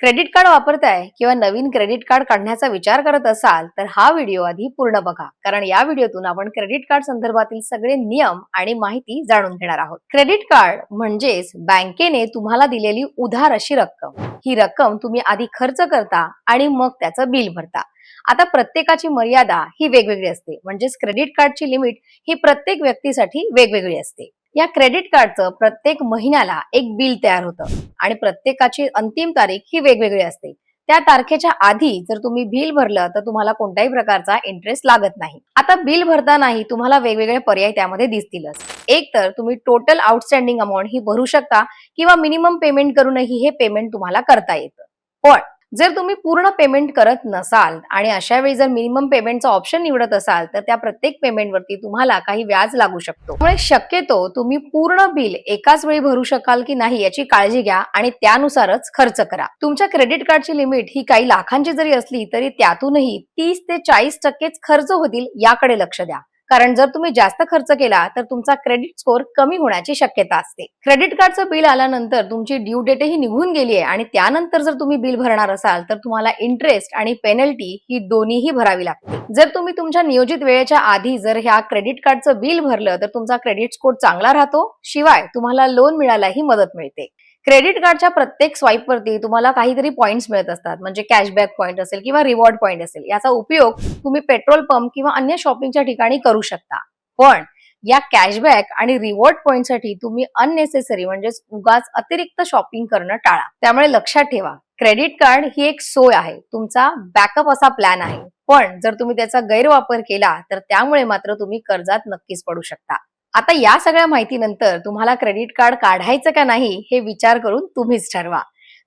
Credit card वापरताय किंवा नवीन credit card काढण्याचा विचार करत असाल तर हा व्हिडिओ आधी पूर्ण बघा, कारण या व्हिडिओतून आपण क्रेडिट कार्ड संदर्भातील सगळे नियम आणि माहिती जाणून घेणार आहोत. क्रेडिट कार्ड म्हणजेच बँकेने तुम्हाला दिलेली उधार अशी रक्कम. ही रक्कम तुम्ही आधी खर्च करता आणि मग त्याचं बिल भरता. आता प्रत्येकाची मर्यादा ही वेगवेगळी असते, म्हणजेच क्रेडिट कार्डची लिमिट ही प्रत्येक व्यक्तीसाठी वेगवेगळी असते. या क्रेडिट कार्डचं प्रत्येक महिन्याला एक बिल तयार होतं आणि प्रत्येकाची अंतिम तारीख ही वेगवेगळी असते. त्या तारखेच्या आधी जर तुम्ही बिल भरलं तर तुम्हाला कोणत्याही प्रकारचा इंटरेस्ट लागत नाही. आता बिल भरतानाही तुम्हाला वेगवेगळे पर्याय त्यामध्ये दिसतीलच. एक तर तुम्ही टोटल आउटस्टँडिंग अमाऊंट ही भरू शकता किंवा मिनिमम पेमेंट करूनही हे पेमेंट तुम्हाला करता येतं. पण जर तुम्ही पूर्ण पेमेंट करत नसाल आणि अशा वेळी जर मिनिमम पेमेंटचा ऑप्शन निवडत असाल तर त्या प्रत्येक पेमेंटवरती तुम्हाला काही व्याज लागू शकतो. त्यामुळे शक्यतो तुम्ही पूर्ण बिल एकाच वेळी भरू शकाल की नाही याची काळजी घ्या आणि त्यानुसारच खर्च करा. तुमच्या क्रेडिट कार्डची लिमिट ही काही लाखांची जरी असली तरी त्यातूनही 30 ते 40% खर्च होतील याकडे लक्ष द्या. कारण जर तुम्ही जास्त खर्च केला तर तुमचा क्रेडिट स्कोअर कमी होण्याची शक्यता असते. क्रेडिट कार्डचं बिल आल्यानंतर तुमची ड्यू डेटही निघून गेली आहे आणि त्यानंतर जर तुम्ही बिल भरणार असाल तर तुम्हाला इंटरेस्ट आणि पेनल्टी ही दोन्हीही भरावी लागते. जर तुम्ही तुमच्या नियोजित वेळेच्या आधी जर ह्या क्रेडिट कार्डचं बिल भरलं तर तुमचा क्रेडिट स्कोअर चांगला राहतो, शिवाय तुम्हाला लोन मिळायलाही मदत मिळते. क्रेडिट कार्डच्या प्रत्येक स्वाईप वरती तुम्हाला काहीतरी पॉइंट्स मिळत असतात, म्हणजे कॅशबॅक पॉइंट असेल किंवा रिवॉर्ड पॉइंट असेल. याचा उपयोग तुम्ही पेट्रोल पंप किंवा अन्य शॉपिंगच्या ठिकाणी करू शकता. पण या कॅशबॅक आणि रिवॉर्ड पॉइंटसाठी तुम्ही अननेसेसरी म्हणजेच उगाच अतिरिक्त शॉपिंग करणं टाळा. त्यामुळे लक्षात ठेवा, क्रेडिट कार्ड ही एक सोय आहे, तुमचा बॅकअप असा प्लॅन आहे. पण जर तुम्ही त्याचा गैरवापर केला तर त्यामुळे मात्र तुम्ही कर्जात नक्कीच पडू शकता. आता या सगळ्या माहितीनंतर तुम्हाला क्रेडिट कार्ड काढायचं का नाही हे विचार करून तुम्हीच ठरवा.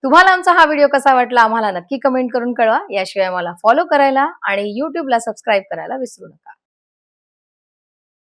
तुम्हाला आमचा हा व्हिडिओ कसा वाटला आम्हाला नक्की कमेंट करून कळवा. याशिवाय मला फॉलो करायला आणि YouTubeला सबस्क्राईब करायला विसरू नका.